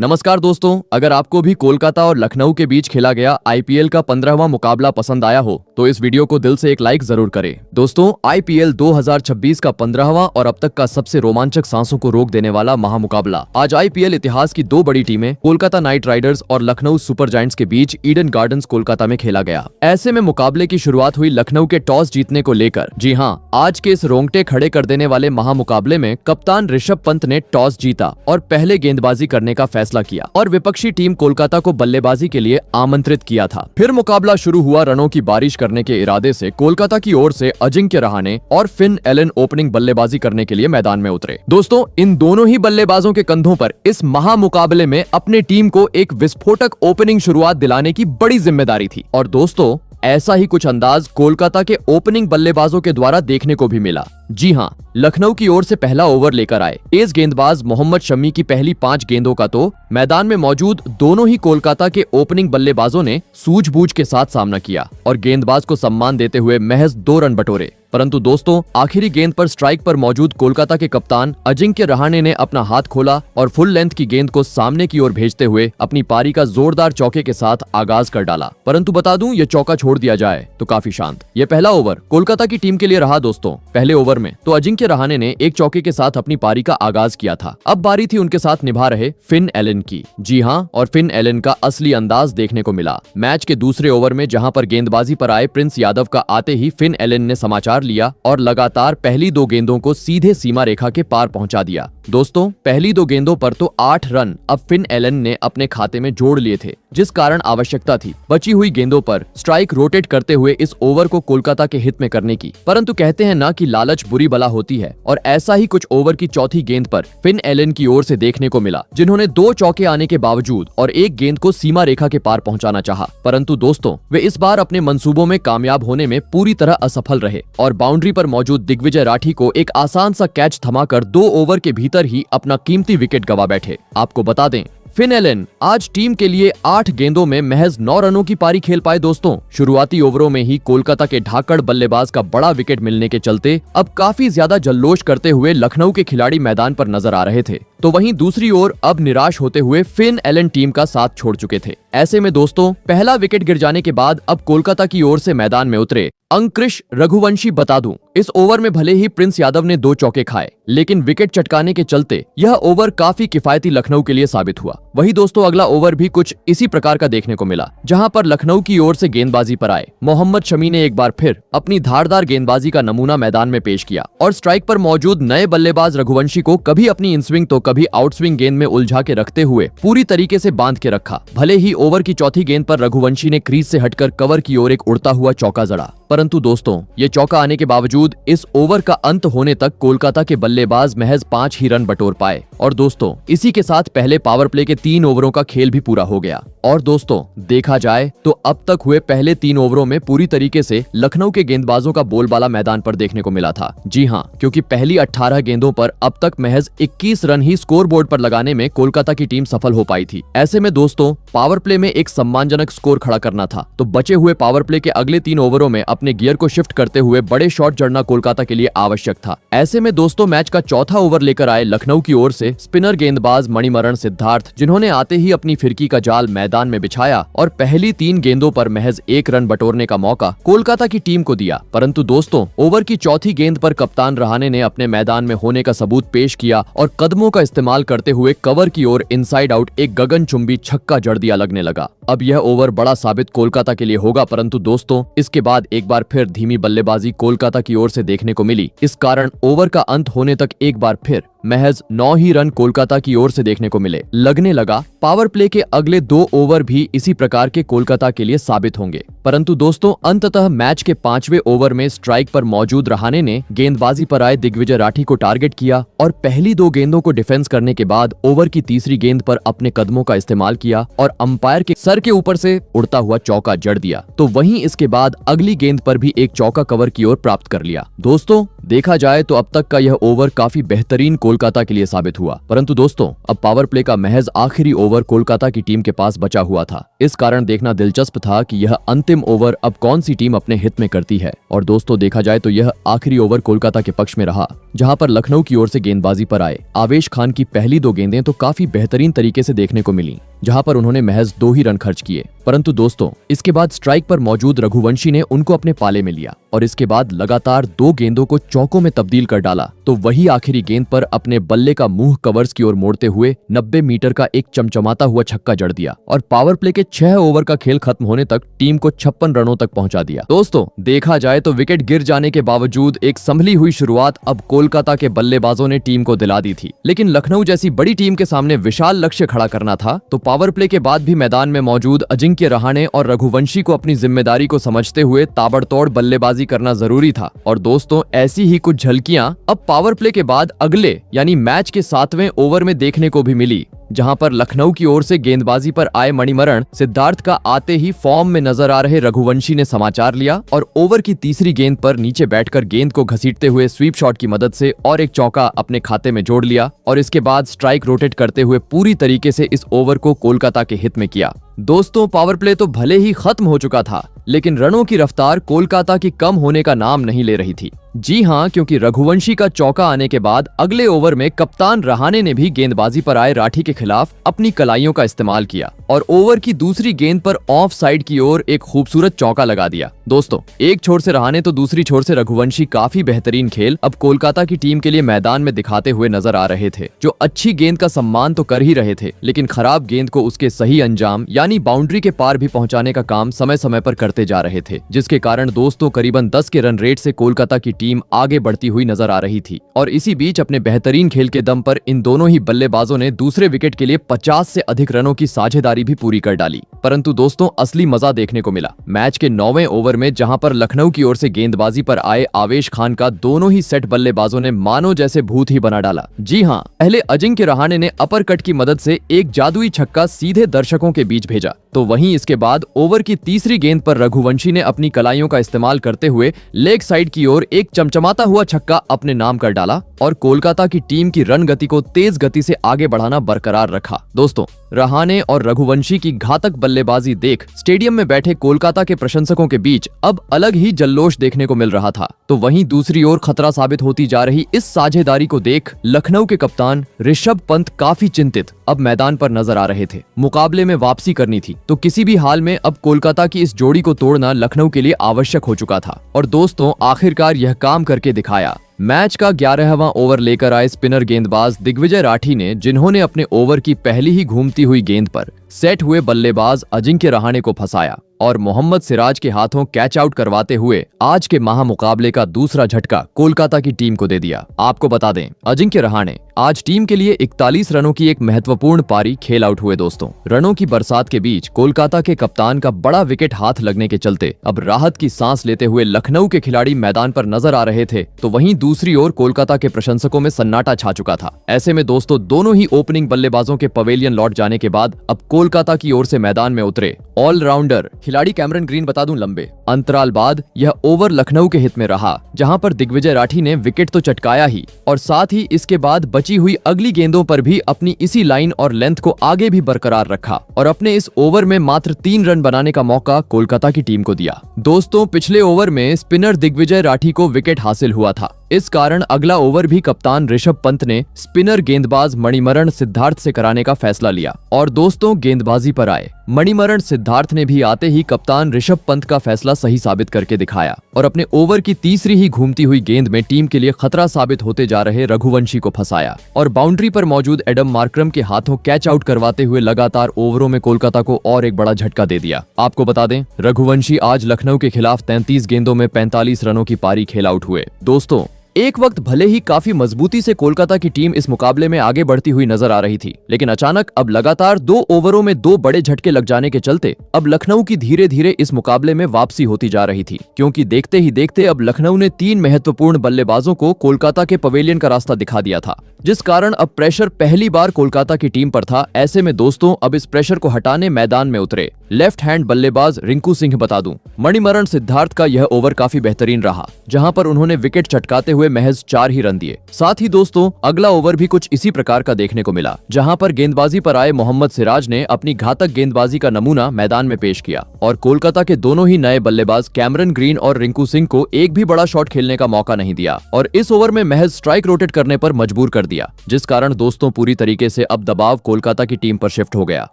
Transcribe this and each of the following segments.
नमस्कार दोस्तों, अगर आपको भी कोलकाता और लखनऊ के बीच खेला गया आईपीएल का 15वां मुकाबला पसंद आया हो तो इस वीडियो को दिल से एक लाइक जरूर करें। दोस्तों, आईपीएल 2026 का 15वां और अब तक का सबसे रोमांचक सांसों को रोक देने वाला महामुकाबला आज आईपीएल इतिहास की दो बड़ी टीमें कोलकाता नाइट राइडर्स और लखनऊ सुपर जायंट्स के बीच ईडन गार्डन्स कोलकाता में खेला गया। ऐसे में मुकाबले की शुरुआत हुई लखनऊ के टॉस जीतने को लेकर। जी हाँ, आज के इस रोंगटे खड़े कर देने वाले महामुकाबले में कप्तान ऋषभ पंत ने टॉस जीता और पहले गेंदबाजी करने का फैसला किया और विपक्षी टीम कोलकाता को बल्लेबाजी के लिए आमंत्रित किया था। फिर मुकाबला शुरू हुआ। रनों की बारिश करने के इरादे से कोलकाता की ओर से अजिंक्य रहाणे और फिन एलन ओपनिंग बल्लेबाजी करने के लिए मैदान में उतरे। दोस्तों, इन दोनों ही बल्लेबाजों के कंधों पर इस महामुकाबले में अपने टीम को एक विस्फोटक ओपनिंग शुरुआत दिलाने की बड़ी जिम्मेदारी थी और दोस्तों, ऐसा ही कुछ अंदाज कोलकाता के ओपनिंग बल्लेबाजों के द्वारा देखने को भी मिला। जी हाँ, लखनऊ की ओर से पहला ओवर लेकर आए तेज गेंदबाज मोहम्मद शमी की पहली 5 गेंदों का तो मैदान में मौजूद दोनों ही कोलकाता के ओपनिंग बल्लेबाजों ने सूझबूझ के साथ सामना किया और गेंदबाज को सम्मान देते हुए महज 2 रन बटोरे। परंतु दोस्तों, आखिरी गेंद पर स्ट्राइक पर मौजूद कोलकाता के कप्तान अजिंक्य रहाणे ने अपना हाथ खोला और फुल लेंथ की गेंद को सामने की ओर भेजते हुए अपनी पारी का जोरदार चौके के साथ आगाज कर डाला। परंतु बता दूं, ये चौका छोड़ दिया जाए तो काफी शांत। ये पहला ओवर कोलकाता की टीम के लिए रहा। दोस्तों, पहले ओवर में तो अजिंक्य रहाणे ने एक चौके के साथ अपनी पारी का आगाज किया था। अब बारी थी उनके साथ निभा रहे फिन एलन की। जी हाँ, और फिन एलन का असली अंदाज देखने को मिला। मैच के दूसरे ओवर में जहां पर गेंदबाजी पर आए प्रिंस यादव का आते ही फिन एलन ने समाचार लिया और लगातार पहली 2 गेंदों को सीधे सीमा रेखा के पार पहुंचा दिया। दोस्तों, पहली 2 गेंदों पर तो 8 रन अब फिन एलन ने अपने खाते में जोड़ लिए थे, जिस कारण आवश्यकता थी बची हुई गेंदों पर स्ट्राइक रोटेट करते हुए इस ओवर को कोलकाता के हित में करने की। परंतु कहते हैं ना कि लालच बुरी बला होती है और ऐसा ही कुछ ओवर की चौथी गेंद पर फिन एलन की ओर से देखने को मिला, जिन्होंने 2 चौके आने के बावजूद और एक गेंद को सीमा रेखा के पार पहुंचाना चाहा। परंतु दोस्तों, वे इस बार अपने मंसूबों में कामयाब होने में पूरी तरह असफल रहे और बाउंड्री पर मौजूद दिग्विजय राठी को एक आसान सा कैच थमाकर 2 ओवर के भीतर ही अपना कीमती विकेट गवा बैठे। आपको बता दें, फिन एलन आज टीम के लिए 8 गेंदों में महज 9 रनों की पारी खेल पाए। दोस्तों, शुरुआती ओवरों में ही कोलकाता के ढाकड़ बल्लेबाज का बड़ा विकेट मिलने के चलते अब काफी ज्यादा जल्लोष करते हुए लखनऊ के खिलाड़ी मैदान पर नजर आ रहे थे, तो वहीं दूसरी ओर अब निराश होते हुए फिन एलन टीम का साथ छोड़ चुके थे। ऐसे में दोस्तों, पहला विकेट गिर जाने के बाद अब कोलकाता की ओर से मैदान में उतरे अंकृश रघुवंशी। बता दूं, इस ओवर में भले ही प्रिंस यादव ने 2 चौके खाए, लेकिन विकेट चटकाने के चलते यह ओवर काफी किफायती लखनऊ के लिए साबित हुआ। वही दोस्तों, अगला ओवर भी कुछ इसी प्रकार का देखने को मिला, जहां पर लखनऊ की ओर से गेंदबाजी पर आए मोहम्मद शमी ने एक बार फिर अपनी धारदार गेंदबाजी का नमूना मैदान में पेश किया और स्ट्राइक पर मौजूद नए बल्लेबाज रघुवंशी को कभी अपनी इन स्विंग तो कभी आउट स्विंग गेंद में उलझा के रखते हुए पूरी तरीके से बांध के रखा। भले ही ओवर की चौथी गेंद पर रघुवंशी ने क्रीज से हटकर कवर की ओर एक उड़ता हुआ चौका जड़ा, परंतु दोस्तों, ये चौका आने के बावजूद इस ओवर का अंत होने तक कोलकाता के बल्लेबाज महज 5 ही रन बटोर पाए और दोस्तों, इसी के साथ पहले पावर प्ले के 3 ओवरों का खेल भी पूरा हो गया। और दोस्तों, देखा जाए तो अब तक हुए पहले 3 ओवरों में पूरी तरीके से लखनऊ के गेंदबाजों का बोलबाला मैदान पर देखने को मिला था। जी हाँ, क्योंकि पहली 18 गेंदों पर अब तक महज 21 रन ही स्कोर बोर्ड पर लगाने में कोलकाता की टीम सफल हो पाई थी। ऐसे में दोस्तों, पावर प्ले में एक सम्मानजनक स्कोर खड़ा करना था, तो बचे हुए पावर प्ले के अगले 3 ओवरों में अपने गियर को शिफ्ट करते हुए बड़े शॉट जड़ना कोलकाता के लिए आवश्यक था। ऐसे में दोस्तों, मैच का चौथा ओवर लेकर आए लखनऊ की ओर से स्पिनर गेंदबाज मणिमरण सिद्धार्थ, जिन्होंने आते ही अपनी फिरकी का जाल मैदान में बिछाया और पहली 3 गेंदों पर महज 1 रन बटोरने का मौका कोलकाता की टीम को दिया। परंतु दोस्तों, ओवर की चौथी गेंद पर कप्तान रहाणे ने अपने मैदान में होने का सबूत पेश किया और कदमों का इस्तेमाल करते हुए कवर की ओर इनसाइड आउट एक गगनचुंबी छक्का जड़ दिया लगने लगा। अब यह ओवर बड़ा साबित कोलकाता के लिए होगा, परंतु दोस्तों, इसके बाद एक बार फिर धीमी बल्लेबाजी कोलकाता की ओर से देखने को मिली। इस कारण ओवर का अंत होने तक एक बार फिर महज 9 ही रन कोलकाता की ओर से देखने को मिले। लगने लगा पावर प्ले के अगले 2 ओवर भी इसी प्रकार के कोलकाता के लिए साबित होंगे। परंतु दोस्तों, अंततः मैच के 5वें ओवर में स्ट्राइक पर मौजूद रहाणे ने गेंदबाजी पर आए दिग्विजय राठी को टारगेट किया और पहली 2 गेंदों को डिफेंस करने के बाद ओवर की तीसरी गेंद पर अपने कदमों का इस्तेमाल किया और अंपायर के सर के ऊपर से उड़ता हुआ चौका जड़ दिया। तो वहीं इसके बाद अगली गेंद पर भी एक चौका कवर की ओर प्राप्त कर लिया। दोस्तों, देखा जाए तो अब तक का यह ओवर काफी बेहतरीन कोलकाता के लिए साबित हुआ। परंतु दोस्तों, अब पावर प्ले का महज आखिरी ओवर कोलकाता की टीम के पास बचा हुआ था। इस कारण देखना दिलचस्प था कि यह अंतिम ओवर अब कौन सी टीम अपने हित में करती है। और दोस्तों, देखा जाए तो यह आखिरी ओवर कोलकाता के पक्ष में रहा, जहां पर लखनऊ की ओर से गेंदबाजी पर आए आवेश खान की पहली 2 गेंदें तो काफी बेहतरीन तरीके से देखने को मिली, जहां पर उन्होंने महज 2 ही रन खर्च किए। परंतु दोस्तों, इसके बाद स्ट्राइक पर मौजूद रघुवंशी ने उनको अपने पाले में लिया और इसके बाद लगातार 2 गेंदों को चौकों में तब्दील कर डाला। तो वही आखिरी गेंद पर अपने बल्ले का मुंह कवर्स की ओर मोड़ते हुए 90 मीटर का एक चमचमाता हुआ छक्का जड़ दिया और पावर प्ले के 6 ओवर का खेल खत्म होने तक टीम को 56 रनों तक पहुंचा दिया। दोस्तों, देखा जाए तो विकेट गिर जाने के बावजूद एक संभली हुई शुरुआत अब कोलकाता के बल्लेबाजों ने टीम को दिला दी थी। लेकिन लखनऊ जैसी बड़ी टीम के सामने विशाल लक्ष्य खड़ा करना था, तो पावर प्ले के बाद भी मैदान में मौजूद अजिंक्य रहाणे और रघुवंशी को अपनी जिम्मेदारी को समझते हुए ताबड़तोड़ बल्लेबाजी करना जरूरी था। और दोस्तों, ऐसी ही कुछ झलकियां अब पावर प्ले के बाद अगले यानी मैच के 7वें ओवर में देखने को भी मिली, जहां पर लखनऊ की ओर से गेंदबाजी पर आए मणिमरण सिद्धार्थ का आते ही फॉर्म में नजर आ रहे रघुवंशी ने समाचार लिया और ओवर की तीसरी गेंद पर नीचे बैठकर गेंद को घसीटते हुए स्वीप शॉट की मदद से और एक चौका अपने खाते में जोड़ लिया और इसके बाद स्ट्राइक रोटेट करते हुए पूरी तरीके से इस ओवर को कोलकाता के हित में किया। दोस्तों, पावर प्ले तो भले ही खत्म हो चुका था, लेकिन रनों की रफ्तार कोलकाता की कम होने का नाम नहीं ले रही थी। जी हां, क्योंकि रघुवंशी का चौका आने के बाद अगले ओवर में कप्तान रहाणे ने भी गेंदबाजी पर आए राठी के खिलाफ अपनी कलाइयों का इस्तेमाल किया और ओवर की दूसरी गेंद पर ऑफ साइड की ओर एक खूबसूरत चौका लगा दिया। दोस्तों, एक छोर से रहाणे तो दूसरी छोर से रघुवंशी काफी बेहतरीन खेल अब कोलकाता की टीम के लिए मैदान में दिखाते हुए नजर आ रहे थे, जो अच्छी गेंद का सम्मान तो कर ही रहे थे, लेकिन खराब गेंद को उसके सही अंजाम यानी बाउंड्री के पार भी पहुंचाने का काम समय समय पर करते जा रहे थे, जिसके कारण दोस्तों करीबन 10 के रन रेट से कोलकाता की टीम आगे बढ़ती हुई नजर आ रही थी। और इसी बीच अपने बेहतरीन खेल के दम पर इन दोनों ही बल्लेबाजों ने दूसरे विकेट के लिए 50 से अधिक रनों की साझेदारी भी पूरी कर डाली। परंतु दोस्तों, असली मजा देखने को मिला मैच के 9वें ओवर में, जहां पर लखनऊ की ओर से गेंदबाजी पर आए आवेश खान का दोनों ही सेट बल्लेबाजों ने मानो जैसे भूत ही बना डाला। जी हां, पहले अजिंक्य रहाणे ने अपर कट की मदद से एक जादुई छक्का सीधे दर्शकों के बीच भेजा, तो वहीं इसके बाद ओवर की तीसरी गेंद पर रघुवंशी ने अपनी कलाइयों का इस्तेमाल करते हुए लेग साइड की ओर एक चमचमाता हुआ छक्का अपने नाम कर डाला और कोलकाता की टीम की रन गति को तेज गति से आगे बढ़ाना बरकरार रखा। दोस्तों, रहाणे और रघुवंशी की घातक बल्लेबाजी देख स्टेडियम में बैठे कोलकाता के प्रशंसकों के बीच अब अलग ही जल्लोश देखने को मिल रहा था। तो वहीं दूसरी ओर खतरा साबित होती जा रही इस साझेदारी को देख लखनऊ के कप्तान ऋषभ पंत काफी चिंतित अब मैदान पर नजर आ रहे थे। मुकाबले में वापसी करनी थी, तो किसी भी हाल में अब कोलकाता की इस जोड़ी को तोड़ना लखनऊ के लिए आवश्यक हो चुका था। और दोस्तों, आखिरकार यह काम करके दिखाया। मैच का 11वां ओवर लेकर आए स्पिनर गेंदबाज दिग्विजय राठी ने, जिन्होंने अपने ओवर की पहली ही घूमती हुई गेंद पर सेट हुए बल्लेबाज अजिंक्य रहाणे को फंसाया और मोहम्मद सिराज के हाथों कैच आउट करवाते हुए आज के महामुकाबले का दूसरा झटका कोलकाता की टीम को दे दिया। आपको बता दें, अजिंक्य रहाणे आज टीम के लिए 41 रनों की एक महत्वपूर्ण पारी खेल आउट हुए। दोस्तों, रनों की बरसात के बीच कोलकाता के कप्तान का बड़ा विकेट हाथ लगने के चलते अब राहत की सांस लेते हुए लखनऊ के खिलाड़ी मैदान पर नजर आ रहे थे, तो वहीं दूसरी ओर कोलकाता के प्रशंसकों में सन्नाटा छा चुका था। ऐसे में दोस्तों, दोनों ही ओपनिंग बल्लेबाजों के पवेलियन लौट जाने के बाद अब कोलकाता की ओर से मैदान में उतरे ऑलराउंडर खिलाड़ी कैमरन ग्रीन बता दूं लंबे अंतराल बाद यह ओवर लखनऊ के हित में रहा, जहां पर दिग्विजय राठी ने विकेट तो चटकाया ही और साथ ही इसके बाद बची हुई अगली गेंदों पर भी अपनी इसी लाइन और लेंथ को आगे भी बरकरार रखा और अपने इस ओवर में मात्र 3 रन बनाने का मौका कोलकाता की टीम को दिया। दोस्तों, पिछले ओवर में स्पिनर दिग्विजय राठी को विकेट हासिल हुआ था, इस कारण अगला ओवर भी कप्तान ऋषभ पंत ने स्पिनर गेंदबाज मणिमरण सिद्धार्थ से कराने का फैसला लिया और दोस्तों, गेंदबाजी पर आए मणिमरण सिद्धार्थ ने भी आते ही कप्तान ऋषभ पंत का फैसला सही साबित करके दिखाया और अपने ओवर की तीसरी ही घूमती हुई गेंद में टीम के लिए खतरा साबित होते जा रहे रघुवंशी को फंसाया और बाउंड्री पर मौजूद एडम मार्करम के हाथों कैच आउट करवाते हुए लगातार ओवरों में कोलकाता को और एक बड़ा झटका दे दिया। आपको बता दें, रघुवंशी आज लखनऊ के खिलाफ 33 गेंदों में 45 रनों की पारी खेल आउट हुए। दोस्तों, एक वक्त भले ही काफी मजबूती से कोलकाता की टीम इस मुकाबले में आगे बढ़ती हुई नजर आ रही थी, लेकिन अचानक अब लगातार 2 ओवरों में 2 बड़े झटके लग जाने के चलते अब लखनऊ की धीरे धीरे इस मुकाबले में वापसी होती जा रही थी, क्योंकि देखते ही देखते अब लखनऊ ने 3 महत्वपूर्ण बल्लेबाजों को कोलकाता के पवेलियन का रास्ता दिखा दिया था। जिस कारण अब प्रेशर पहली बार कोलकाता की टीम पर था। ऐसे में दोस्तों अब इस प्रेशर को हटाने मैदान में उतरे लेफ्ट हैंड बल्लेबाज रिंकू सिंह। बता दूं, मणिमरण सिद्धार्थ का यह ओवर काफी बेहतरीन रहा, जहां पर उन्होंने विकेट चटकाते हुए महज 4 ही रन दिए। साथ ही दोस्तों अगला ओवर भी कुछ इसी प्रकार का देखने को मिला, जहां पर गेंदबाजी पर आए मोहम्मद सिराज ने अपनी घातक गेंदबाजी का नमूना मैदान में पेश किया और कोलकाता के दोनों ही नए बल्लेबाज कैमरन ग्रीन और रिंकू सिंह को एक भी बड़ा शॉट खेलने का मौका नहीं दिया और इस ओवर में महज स्ट्राइक रोटेट करने पर मजबूर कर दिया, जिस कारण दोस्तों पूरी तरीके से अब दबाव कोलकाता की टीम पर शिफ्ट हो गया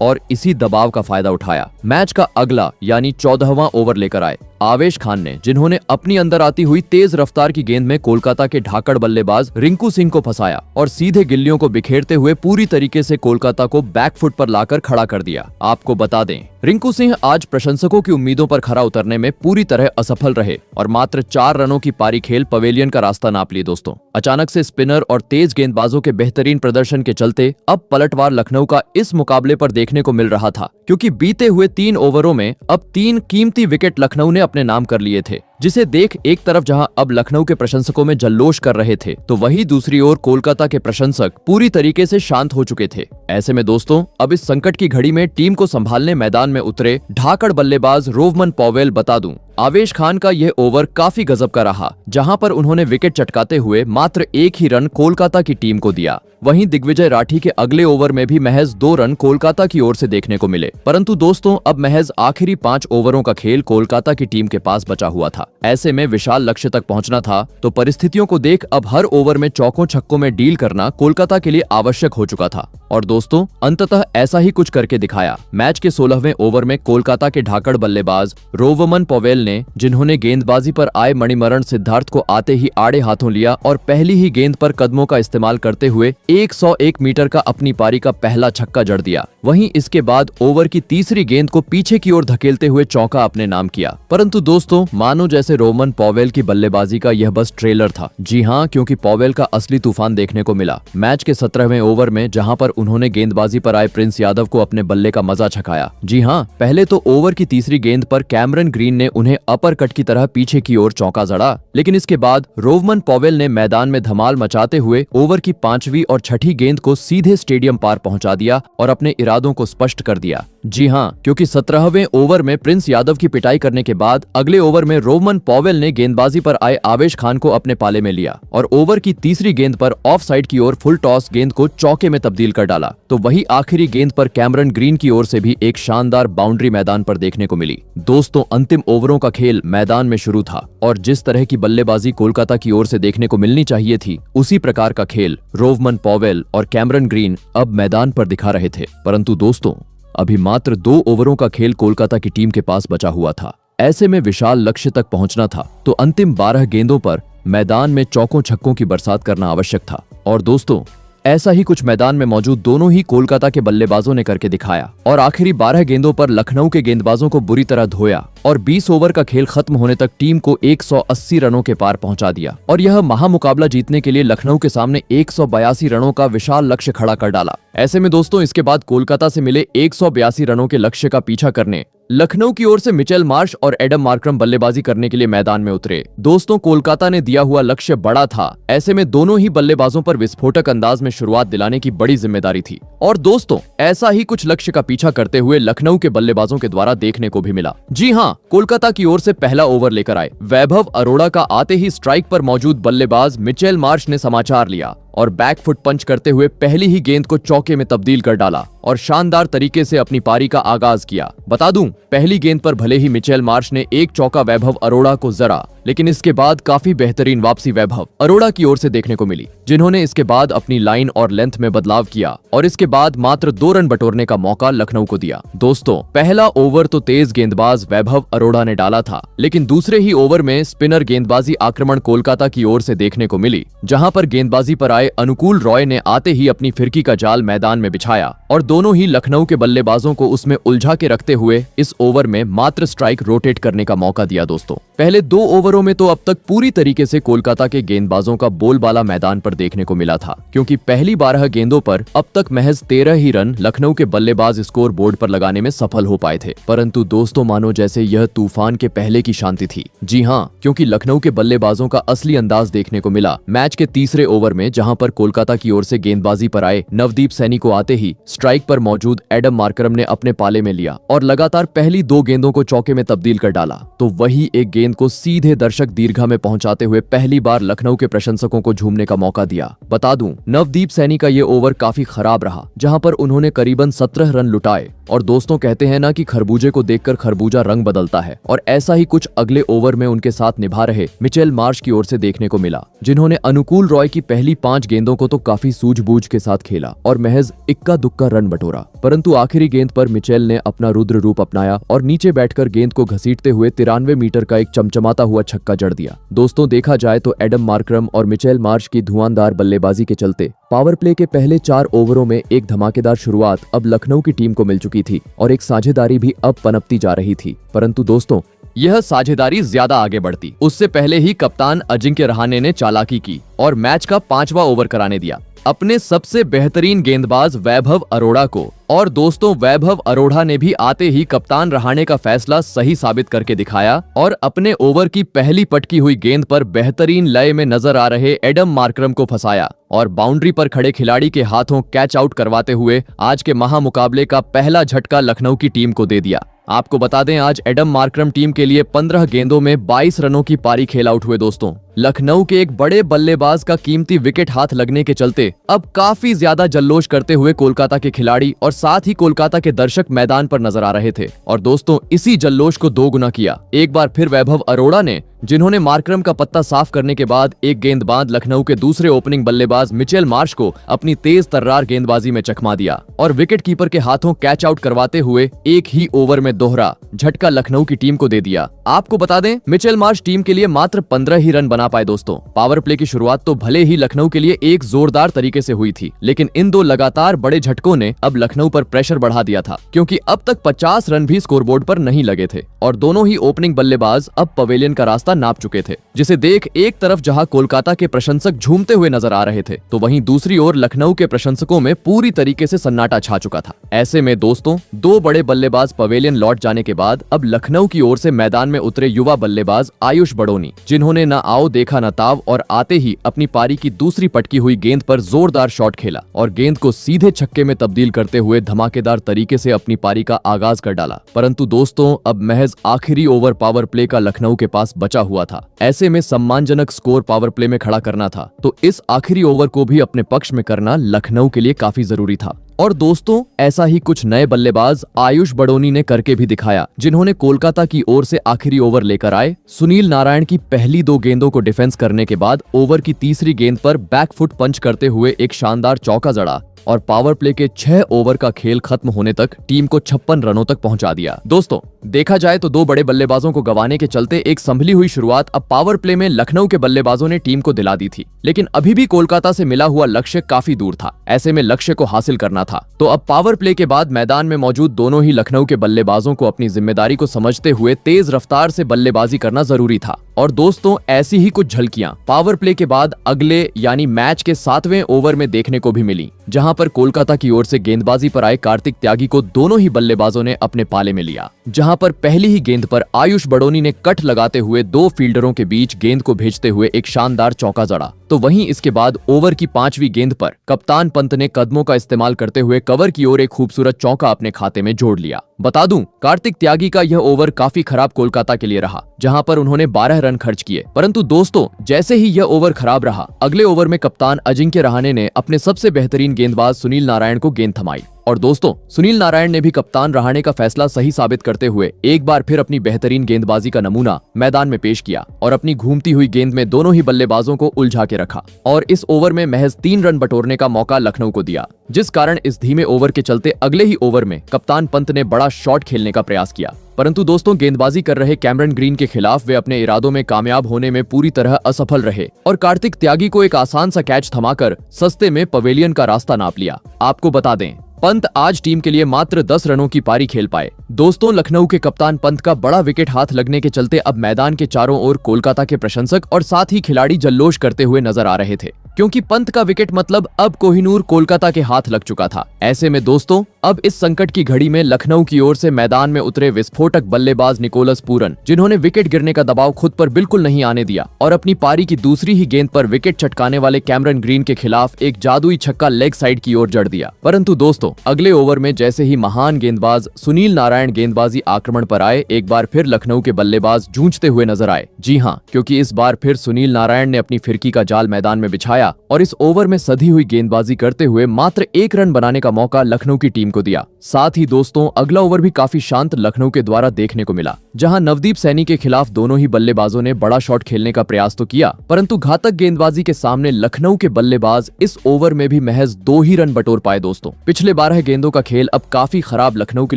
और इसी दबाव का फायदा उठाया मैच का अगला यानी 14वां ओवर लेकर आए आवेश खान ने, जिन्होंने अपनी अंदर आती हुई तेज रफ्तार की गेंद में कोलकाता के ढाकड़ बल्लेबाज रिंकू सिंह को फंसाया और सीधे गिल्लियों को बिखेरते हुए पूरी तरीके से कोलकाता को बैकफुट पर लाकर खड़ा कर दिया। आपको बता दें, रिंकू सिंह आज प्रशंसकों की उम्मीदों पर खरा उतरने में पूरी तरह असफल रहे और मात्र 4 रनों की पारी खेल पवेलियन का रास्ता नाप लिए। दोस्तों अचानक से स्पिनर और तेज गेंदबाजों के बेहतरीन प्रदर्शन के चलते अब पलटवार लखनऊ का इस मुकाबले पर देखने को मिल रहा था, क्योंकि बीते हुए 3 ओवरों में अब 3 कीमती विकेट लखनऊ ने अपने नाम कर लिए थे, जिसे देख एक तरफ जहां अब लखनऊ के प्रशंसकों में जल्लोश कर रहे थे, तो वहीं दूसरी ओर कोलकाता के प्रशंसक पूरी तरीके से शांत हो चुके थे। ऐसे में दोस्तों अब इस संकट की घड़ी में टीम को संभालने मैदान में उतरे ढाकड़ बल्लेबाज रोवमन पॉवेल। बता दूं, आवेश खान का यह ओवर काफी गजब का रहा, जहां पर उन्होंने विकेट चटकाते हुए मात्र 1 ही रन कोलकाता की टीम को दिया। वहीं दिग्विजय राठी के अगले ओवर में भी महज 2 रन कोलकाता की ओर से देखने को मिले, परंतु दोस्तों अब महज आखिरी 5 ओवरों का खेल कोलकाता की टीम के पास बचा हुआ था। ऐसे में विशाल लक्ष्य तक पहुंचना था, तो परिस्थितियों को देख अब हर ओवर में चौकों छक्कों में डील करना कोलकाता के लिए आवश्यक हो चुका था और दोस्तों अंततः ऐसा ही कुछ करके दिखाया। मैच के 16वें ओवर में कोलकाता के ढाकड़ बल्लेबाज रोवमन पॉवेल ने, जिन्होंने गेंदबाजी पर आए मणिमरण सिद्धार्थ को आते ही आड़े हाथों लिया और पहली ही गेंद पर कदमों का इस्तेमाल करते हुए 101 मीटर का अपनी पारी का पहला छक्का जड़ दिया। वहीं इसके बाद ओवर की तीसरी गेंद को पीछे की ओर धकेलते हुए चौका अपने नाम किया। परंतु दोस्तों मानो जैसे रोवमन पॉवेल की बल्लेबाजी का यह बस ट्रेलर था। जी हां, क्योंकि पॉवेल का असली तूफान देखने को मिला मैच के 17वें ओवर में, जहां पर उन्होंने गेंदबाजी पर आए प्रिंस यादव को अपने बल्ले का मजा चखाया। जी हां, पहले तो ओवर की तीसरी गेंद पर कैमरन ग्रीन ने उन्हें अपर कट की तरह पीछे की ओर चौका जड़ा, लेकिन इसके बाद रोवमन पॉवेल ने मैदान में धमाल मचाते हुए ओवर की 5वीं और 6ठी गेंद को सीधे स्टेडियम पार पहुंचा दिया और अपने इरादों को स्पष्ट कर दिया। जी हां, क्योंकि 17वें ओवर में प्रिंस यादव की पिटाई करने के बाद अगले ओवर में रोवमन पॉवेल ने गेंदबाजी पर आए आवेश खान को अपने पाले में लिया और ओवर की तीसरी गेंद पर ऑफ साइड की ओर फुल टॉस गेंद को चौके में तब्दील कर डाला। तो वही आखिरी गेंद पर कैमरन ग्रीन की ओर से भी एक शानदार बाउंड्री मैदान पर देखने को मिली। दोस्तों अंतिम ओवरों का खेल मैदान में शुरू था और जिस तरह की बल्लेबाजी कोलकाता की ओर से देखने को मिलनी चाहिए थी, उसी प्रकार का खेल रोवमन पॉवेल और कैमरन ग्रीन अब मैदान पर दिखा रहे थे। परंतु दोस्तों अभी मात्र 2 ओवरों का खेल कोलकाता की टीम के पास बचा हुआ था। ऐसे में विशाल लक्ष्य तक पहुंचना था, तो अंतिम 12 गेंदों पर मैदान में चौकों छक्कों की बरसात करना आवश्यक था और दोस्तों ऐसा ही कुछ मैदान में मौजूद दोनों ही कोलकाता के बल्लेबाजों ने करके दिखाया और आखिरी 12 गेंदों पर लखनऊ के गेंदबाजों को बुरी तरह धोया और 20 ओवर का खेल खत्म होने तक टीम को 180 रनों के पार पहुंचा दिया और यह महामुकाबला जीतने के लिए लखनऊ के सामने 182 रनों का विशाल लक्ष्य खड़ा कर डाला। ऐसे में दोस्तों इसके बाद कोलकाता से मिले 182 रनों के लक्ष्य का पीछा करने लखनऊ की ओर से मिचेल मार्श और एडम मार्करम बल्लेबाजी करने के लिए मैदान में उतरे। दोस्तों कोलकाता ने दिया हुआ लक्ष्य बड़ा था, ऐसे में दोनों ही बल्लेबाजों पर विस्फोटक अंदाज में शुरुआत दिलाने की बड़ी जिम्मेदारी थी और दोस्तों ऐसा ही कुछ लक्ष्य का पीछा करते हुए लखनऊ के बल्लेबाजों के द्वारा देखने को भी मिला। जी हां, कोलकाता की ओर से पहला ओवर लेकर आए वैभव अरोड़ा का आते ही स्ट्राइक पर मौजूद बल्लेबाज मिचेल मार्श ने समाचार लिया और बैकफुट पंच करते हुए पहली ही गेंद को चौके में तब्दील कर डाला और शानदार तरीके से अपनी पारी का आगाज किया। बता दूं, पहली गेंद पर भले ही मिचेल मार्श ने एक चौका वैभव अरोड़ा को जरा, लेकिन इसके बाद काफी बेहतरीन वापसी वैभव अरोड़ा की ओर से देखने को मिली, जिन्होंने इसके बाद अपनी लाइन और लेंथ में बदलाव किया और इसके बाद मात्र 2 रन बटोरने का मौका लखनऊ को दिया। दोस्तों पहला ओवर तो तेज गेंदबाज वैभव अरोड़ा ने डाला था, लेकिन दूसरे ही ओवर में स्पिनर गेंदबाजी आक्रमण कोलकाता की ओर से देखने को मिली, जहां पर गेंदबाजी पर आए अनुकूल रॉय ने आते ही अपनी फिरकी का जाल मैदान में बिछाया और दोनों ही लखनऊ के बल्लेबाजों को उसमें उलझा के रखते हुए इस ओवर में मात्र स्ट्राइक रोटेट करने का मौका दिया। दोस्तों पहले 2 ओवरों में तो अब तक पूरी तरीके से कोलकाता के गेंदबाजों का बोलबाला मैदान पर देखने को मिला था, क्योंकि पहली 12 गेंदों पर अब तक महज 13 ही रन लखनऊ के बल्लेबाज स्कोर बोर्ड पर लगाने में सफल हो पाए थे। परंतु दोस्तों मानो जैसे यह तूफान के पहले की शांति थी। जी हाँ, क्योंकि लखनऊ के बल्लेबाजों का असली अंदाज देखने को मिला मैच के तीसरे ओवर में, जहां जहां पर कोलकाता की ओर से गेंदबाजी पर आए नवदीप सैनी को आते ही स्ट्राइक पर मौजूद एडम मार्करम ने अपने पाले में लिया और लगातार पहली 2 गेंदों को चौके में तब्दील कर डाला। तो वही एक गेंद को सीधे दर्शक दीर्घा में पहुंचाते हुए पहली बार लखनऊ के प्रशंसकों को झूमने का मौका दिया। बता दूं, नवदीप सैनी का ये ओवर काफी खराब रहा, जहां पर उन्होंने करीबन 17 रन लुटाए। और दोस्तों, कहते हैं ना कि खरबूजे को देखकर खरबूजा रंग बदलता है, और ऐसा ही कुछ अगले ओवर में उनके साथ निभा रहे मिचेल मार्श की ओर से देखने को मिला, जिन्होंने अनुकूल रॉय की पहली 5 गेंदों को तो काफी सूझबूझ के साथ खेला और महज इक्का दुक्का रन बटोरा। परंतु आखिरी गेंद पर मिचेल ने अपना रुद्र रूप अपनाया और नीचे बैठकर गेंद को घसीटते हुए 93 मीटर का एक चमचमाता हुआ छक्का जड़ दिया। दोस्तों, देखा जाए तो एडम मार्करम और मिचेल मार्श की धुआंधार बल्लेबाजी के चलते पावर प्ले के पहले 4 ओवरों में एक धमाकेदार शुरुआत अब लखनऊ की टीम को मिल चुकी थी और एक साझेदारी भी अब पनपती जा रही थी। परंतु दोस्तों, यह साझेदारी ज्यादा आगे बढ़ती उससे पहले ही कप्तान अजिंक्य रहाणे ने चालाकी की और मैच का 5वां ओवर कराने दिया अपने सबसे बेहतरीन गेंदबाज वैभव अरोड़ा को। और दोस्तों, वैभव अरोड़ा ने भी आते ही कप्तान रहाणे का फैसला सही साबित करके दिखाया और अपने ओवर की पहली पटकी हुई गेंद पर बेहतरीन लय में नजर आ रहे एडम मार्करम को फंसाया और बाउंड्री पर खड़े खिलाड़ी के हाथों कैच आउट करवाते हुए आज के महामुकाबले का पहला झटका लखनऊ की टीम को दे दिया। आपको बता दें, आज एडम मार्करम टीम के लिए 15 गेंदों में 22 रनों की पारी खेल आउट हुए। दोस्तों, लखनऊ के एक बड़े बल्लेबाज का कीमती विकेट हाथ लगने के चलते अब काफी ज्यादा जल्लोष करते हुए कोलकाता के खिलाड़ी और साथ ही कोलकाता के दर्शक मैदान पर नजर आ रहे थे। और दोस्तों, इसी जल्लोष को 2 गुना किया एक बार फिर वैभव अरोड़ा ने, जिन्होंने मार्करम का पत्ता साफ करने के बाद एक गेंद बाद लखनऊ के दूसरे ओपनिंग बल्लेबाज मिचेल मार्श को अपनी तेज तर्रार गेंदबाजी में चकमा दिया और विकेट कीपर के हाथों कैच आउट करवाते हुए एक ही ओवर में दोहरा झटका लखनऊ की टीम को दे दिया। आपको बता दें, मिचेल मार्श टीम के लिए मात्र 15 ही रन बना पाए। दोस्तों, पावर प्ले की शुरुआत तो भले ही लखनऊ के लिए एक जोरदार तरीके से हुई थी, लेकिन इन 2 लगातार बड़े झटकों ने अब लखनऊ पर प्रेशर बढ़ा दिया था, क्योंकि अब तक 50 रन भी स्कोरबोर्ड पर नहीं लगे थे और दोनों ही ओपनिंग बल्लेबाज अब पवेलियन का रास्ता नाप चुके थे, जिसे देख एक तरफ जहां कोलकाता के प्रशंसक झूमते हुए नजर आ रहे थे, तो वहीं दूसरी ओर लखनऊ के प्रशंसकों में पूरी तरीके से सन्नाटा छा चुका था। ऐसे में दोस्तों, 2 बड़े बल्लेबाज पवेलियन लौट जाने के बाद अब लखनऊ की ओर से मैदान में उतरे युवा बल्लेबाज आयुष बड़ोनी, जिन्होंने न आओ देखा न ताव और आते ही अपनी पारी की दूसरी पटकी हुई गेंद पर जोरदार शॉट खेला और गेंद को सीधे छक्के में तब्दील करते हुए धमाकेदार तरीके से अपनी पारी का आगाज कर डाला। परंतु दोस्तों, अब महज आखिरी ओवर पावर प्ले का लखनऊ के पास बचा हुआ था। ऐसे में सम्मानजनक स्कोर पावर प्ले में खड़ा करना था, तो इस आखिरी ओवर को भी अपने पक्ष में करना लखनऊ के लिए काफी जरूरी था। और दोस्तों, ऐसा ही कुछ नए बल्लेबाज आयुष बड़ोनी ने करके भी दिखाया, जिन्होंने कोलकाता की ओर से आखिरी ओवर लेकर आए। सुनील नारायण की पहली 2 गेंदों को डिफेंस करने के बाद ओवर की तीसरी गेंद पर बैकफुट पंच करते हुए एक शानदार चौका जड़ा और पावर प्ले के 6 ओवर का खेल खत्म होने तक टीम को 56 रनों तक पहुंचा दिया। दोस्तों, देखा जाए तो 2 बड़े बल्लेबाजों को गंवाने के चलते एक संभली हुई शुरुआत अब पावर प्ले में लखनऊ के बल्लेबाजों ने टीम को दिला दी थी, लेकिन अभी भी कोलकाता से मिला हुआ लक्ष्य काफी दूर था। ऐसे में लक्ष्य को हासिल करना था, तो अब पावर प्ले के बाद मैदान में मौजूद दोनों ही लखनऊ के बल्लेबाजों को अपनी जिम्मेदारी को समझते हुए तेज रफ्तार से बल्लेबाजी करना जरूरी था। और दोस्तों, ऐसी ही कुछ झलकियां पावर प्ले के बाद अगले यानी मैच के 7वें ओवर में देखने को भी मिली, जहां पर कोलकाता की ओर से गेंदबाजी पर आए कार्तिक त्यागी को दोनों ही बल्लेबाजों ने अपने पाले में लिया, जहां पर पहली ही गेंद पर आयुष बड़ोनी ने कट लगाते हुए 2 फील्डरों के बीच गेंद को भेजते हुए एक शानदार चौका जड़ा। तो वहीं इसके बाद ओवर की 5वीं गेंद पर कप्तान पंत ने कदमों का इस्तेमाल करते हुए कवर की ओर एक खूबसूरत चौका अपने खाते में जोड़ लिया। बता दूं, कार्तिक त्यागी का यह ओवर काफी खराब कोलकाता के लिए रहा, जहां पर उन्होंने 12 रन खर्च किए। परंतु दोस्तों, जैसे ही यह ओवर खराब रहा, अगले ओवर में कप्तान अजिंक्य रहाणे ने अपने सबसे बेहतरीन गेंदबाज सुनील नारायण को गेंद थमाई और दोस्तों, सुनील नारायण ने भी कप्तान रहाणे का फैसला सही साबित करते हुए एक बार फिर अपनी बेहतरीन गेंदबाजी का नमूना मैदान में पेश किया और अपनी घूमती हुई गेंद में दोनों ही बल्लेबाजों को उलझा के रखा और इस ओवर में महज 3 रन बटोरने का मौका लखनऊ को दिया, जिस कारण इस धीमे ओवर के चलते अगले ही ओवर में कप्तान पंत ने बड़ा शॉट खेलने का प्रयास किया। परंतु दोस्तों, गेंदबाजी कर रहे कैमरन ग्रीन के खिलाफ वे अपने इरादों में कामयाब होने में पूरी तरह असफल रहे और कार्तिक त्यागी को एक आसान सा कैच थमाकर सस्ते में पवेलियन का रास्ता नाप लिया। आपको बता दें, पंत आज टीम के लिए मात्र 10 रनों की पारी खेल पाए। दोस्तों, लखनऊ के कप्तान पंत का बड़ा विकेट हाथ लगने के चलते अब मैदान के चारों ओर कोलकाता के प्रशंसक और साथ ही खिलाड़ी जल्लोष करते हुए नजर आ रहे थे, क्योंकि पंत का विकेट मतलब अब कोहिनूर कोलकाता के हाथ लग चुका था। ऐसे में दोस्तों, अब इस संकट की घड़ी में लखनऊ की ओर से मैदान में उतरे विस्फोटक बल्लेबाज निकोलस पूरन, जिन्होंने विकेट गिरने का दबाव खुद पर बिल्कुल नहीं आने दिया और अपनी पारी की दूसरी ही गेंद पर विकेट चटकाने वाले कैमरन ग्रीन के खिलाफ एक जादुई छक्का लेग साइड की ओर जड़ दिया। परंतु दोस्तों, अगले ओवर में जैसे ही महान गेंदबाज सुनील नारायण गेंदबाजी आक्रमण पर आए, एक बार फिर लखनऊ के बल्लेबाज जूझते हुए नजर आए। जी हाँ, क्योंकि इस बार फिर सुनील नारायण ने अपनी फिरकी का जाल मैदान में बिछाया और इस ओवर में सधी हुई गेंदबाजी करते हुए मात्र 1 रन बनाने का मौका लखनऊ की टीम को दिया। साथ ही दोस्तों, अगला ओवर भी काफी शांत लखनऊ के द्वारा देखने को मिला, जहां नवदीप सैनी के खिलाफ दोनों ही बल्लेबाजों ने बड़ा शॉट खेलने का प्रयास तो किया, परंतु घातक गेंदबाजी के सामने लखनऊ के बल्लेबाज इस ओवर में भी महज 2 ही रन बटोर पाए। दोस्तों, पिछले 12 गेंदों का खेल अब काफी खराब लखनऊ के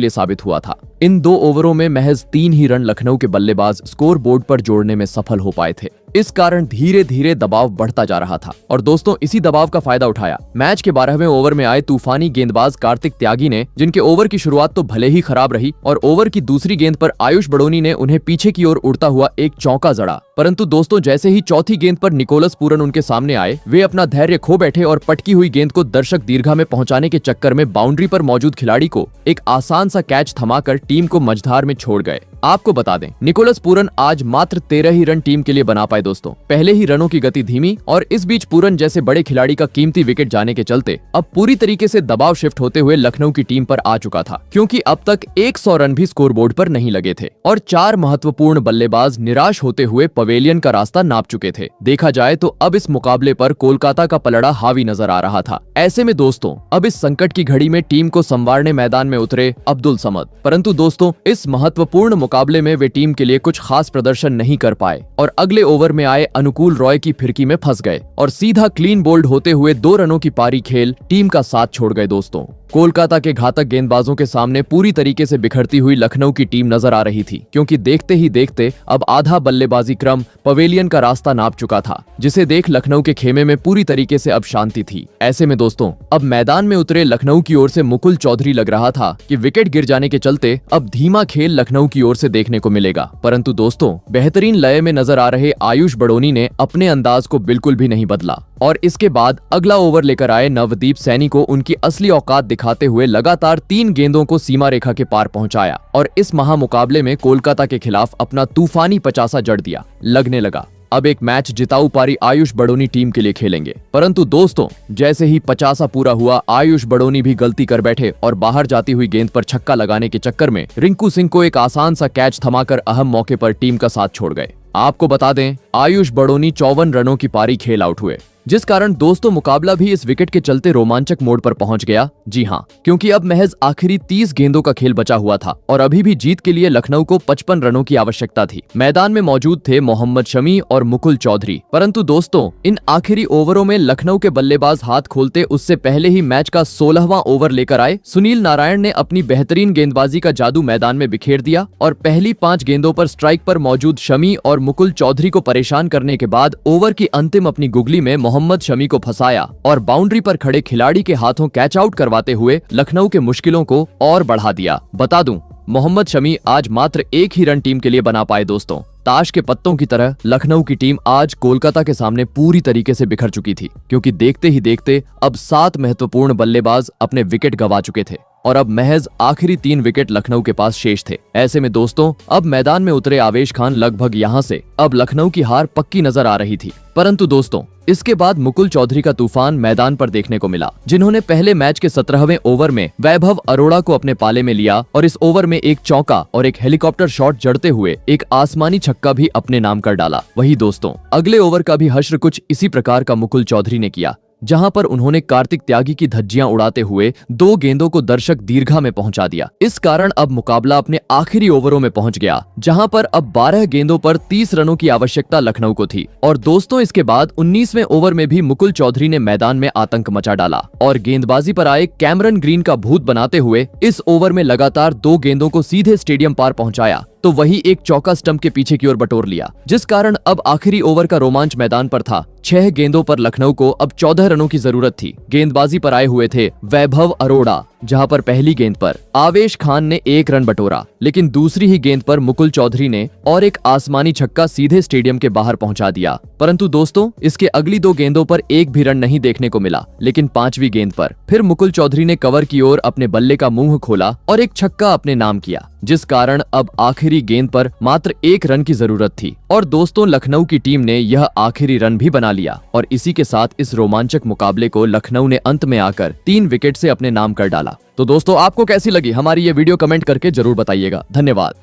लिए साबित हुआ था। इन 2 ओवरों में महज 3 ही रन लखनऊ के बल्लेबाज स्कोर बोर्ड पर जोड़ने में सफल हो पाए थे। इस कारण धीरे धीरे दबाव बढ़ता जा रहा था और दोस्तों, इसी दबाव का फायदा उठाया मैच के 12वें ओवर में आए तूफानी गेंदबाज कार्तिक त्यागी ने, जिनके ओवर की शुरुआत तो भले ही खराब रही और ओवर की दूसरी गेंद पर आयुष बड़ोनी ने उन्हें पीछे की ओर उड़ता हुआ एक चौका जड़ा। परंतु दोस्तों, जैसे ही चौथी गेंद पर निकोलस पूरन उनके सामने आए, वे अपना धैर्य खो बैठे और पटकी हुई गेंद को दर्शक दीर्घा में पहुंचाने के चक्कर में बाउंड्री पर मौजूद खिलाड़ी को एक आसान सा कैच थमाकर टीम को मझधार में छोड़ गए। आपको बता दें, निकोलस पूरन आज मात्र 13 ही रन टीम के लिए बना पाए। दोस्तों, पहले ही रनों की गति धीमी और इस बीच पूरन जैसे बड़े खिलाड़ी का कीमती विकेट जाने के चलते अब पूरी तरीके से दबाव शिफ्ट होते हुए लखनऊ की टीम पर आ चुका था, क्योंकि अब तक 100 रन भी स्कोरबोर्ड पर नहीं लगे थे और 4 महत्वपूर्ण बल्लेबाज निराश होते हुए पवेलियन का रास्ता नाप चुके थे। देखा जाए तो अब इस मुकाबले पर कोलकाता का पलड़ा हावी नजर आ रहा था। ऐसे में दोस्तों, अब इस संकट की घड़ी में टीम को संवारने मैदान में उतरे अब्दुल समद, परंतु दोस्तों, इस महत्वपूर्ण मुकाबले में वे टीम के लिए कुछ खास प्रदर्शन नहीं कर पाए और अगले ओवर में आए अनुकूल रॉय की फिरकी में फंस गए और सीधा क्लीन बोल्ड होते हुए 2 रनों की पारी खेल टीम का साथ छोड़ गए। दोस्तों, कोलकाता के घातक गेंदबाजों के सामने पूरी तरीके से बिखरती हुई लखनऊ की टीम नजर आ रही थी, क्योंकि देखते ही देखते अब आधा बल्लेबाजी क्रम पवेलियन का रास्ता नाप चुका था, जिसे देख लखनऊ के खेमे में पूरी तरीके से अब शांति थी। ऐसे में दोस्तों, अब मैदान में उतरे लखनऊ की ओर से मुकुल चौधरी लग रहा था कि विकेट गिर जाने के चलते अब धीमा खेल लखनऊ की ओर से देखने को मिलेगा, परंतु दोस्तों, बेहतरीन लय में नजर आ रहे आयुष बड़ोनी ने अपने अंदाज को बिल्कुल भी नहीं बदला और इसके बाद अगला ओवर लेकर आए नवदीप सैनी को उनकी असली औकात दिखाते हुए लगातार 3 गेंदों को सीमा रेखा के पार पहुंचाया और इस महामुकाबले में कोलकाता के खिलाफ अपना तूफानी 50 जड़ दिया। लगने लगा अब एक मैच जिताऊ पारी आयुष बड़ोनी टीम के लिए खेलेंगे, परंतु दोस्तों, जैसे ही 50 पूरा हुआ, आयुष बड़ोनी भी गलती कर बैठे और बाहर जाती हुई गेंद पर छक्का लगाने के चक्कर में रिंकू सिंह को एक आसान सा कैच थमाकर अहम मौके पर टीम का साथ छोड़ गए। आपको बता दें, आयुष बड़ोनी 54 रनों की पारी खेल आउट हुए, जिस कारण दोस्तों मुकाबला भी इस विकेट के चलते रोमांचक मोड़ पर पहुंच गया। जी हां, क्योंकि अब महज आखिरी 30 गेंदों का खेल बचा हुआ था और अभी भी जीत के लिए लखनऊ को 55 रनों की आवश्यकता थी। मैदान में मौजूद थे मोहम्मद शमी और मुकुल चौधरी, परंतु दोस्तों, इन आखिरी ओवरों में लखनऊ के बल्लेबाज हाथ खोलते उससे पहले ही मैच का 16वां ओवर लेकर आए सुनील नारायण ने अपनी बेहतरीन गेंदबाजी का जादू मैदान में बिखेर दिया और पहली 5 गेंदों पर स्ट्राइक पर मौजूद शमी और मुकुल चौधरी को परेशान करने के बाद ओवर की अंतिम अपनी गुगली में मोहम्मद शमी को फंसाया और बाउंड्री पर खड़े खिलाड़ी के हाथों कैच आउट करवाते हुए लखनऊ के मुश्किलों को और बढ़ा दिया। बता दूं, मोहम्मद शमी आज मात्र 1 ही रन टीम के लिए बना पाए। दोस्तों, ताश के पत्तों की तरह लखनऊ की टीम आज कोलकाता के सामने पूरी तरीके से बिखर चुकी थी, क्योंकि देखते ही देखते अब 7 महत्वपूर्ण बल्लेबाज अपने विकेट गंवा चुके थे और अब महज आखिरी 3 विकेट लखनऊ के पास शेष थे। ऐसे में दोस्तों, अब मैदान में उतरे आवेश खान लगभग यहां से अब लखनऊ की हार पक्की नजर आ रही थी। परंतु दोस्तों, इसके बाद मुकुल चौधरी का तूफान मैदान पर देखने को मिला, जिन्होंने पहले मैच के 17वें ओवर में वैभव अरोड़ा को अपने पाले में लिया और इस ओवर में एक चौका और एक हेलीकॉप्टर शॉट जड़ते हुए एक आसमानी छक्का भी अपने नाम कर डाला। वही दोस्तों, अगले ओवर का भी हश्र कुछ इसी प्रकार का मुकुल चौधरी ने किया, जहां पर उन्होंने कार्तिक त्यागी की धज्जियां उड़ाते हुए 2 गेंदों को दर्शक दीर्घा में पहुंचा दिया। इस कारण अब मुकाबला अपने आखिरी ओवरों में पहुंच गया, जहां पर अब 12 गेंदों पर 30 रनों की आवश्यकता लखनऊ को थी और दोस्तों, इसके बाद 19वें ओवर में भी मुकुल चौधरी ने मैदान में आतंक मचा डाला और गेंदबाजी पर आए कैमरन ग्रीन का भूत बनाते हुए इस ओवर में लगातार 2 गेंदों को सीधे स्टेडियम पार पहुंचाया, तो वही एक चौका स्टंप के पीछे की ओर बटोर लिया, जिस कारण अब आखिरी ओवर का रोमांच मैदान पर था। 6 गेंदों पर लखनऊ को अब 14 रनों की जरूरत थी। गेंदबाजी पर आए हुए थे वैभव अरोड़ा, जहां पर पहली गेंद पर आवेश खान ने 1 रन बटोरा, लेकिन दूसरी ही गेंद पर मुकुल चौधरी ने और एक आसमानी छक्का सीधे स्टेडियम के बाहर पहुंचा दिया। परंतु दोस्तों, इसके अगली 2 गेंदों पर एक भी रन नहीं देखने को मिला, लेकिन 5वीं गेंद पर फिर मुकुल चौधरी ने कवर की ओर अपने बल्ले का मुंह खोला और एक छक्का अपने नाम किया, जिस कारण अब आखिरी गेंद पर मात्र 1 रन की जरूरत थी। और दोस्तों, लखनऊ की टीम ने यह आखिरी रन भी बना लिया और इसी के साथ इस रोमांचक मुकाबले को लखनऊ ने अंत में आकर 3 विकेट से अपने नाम कर डाला। तो दोस्तों, आपको कैसी लगी हमारी ये वीडियो कमेंट करके जरूर बताइएगा। धन्यवाद।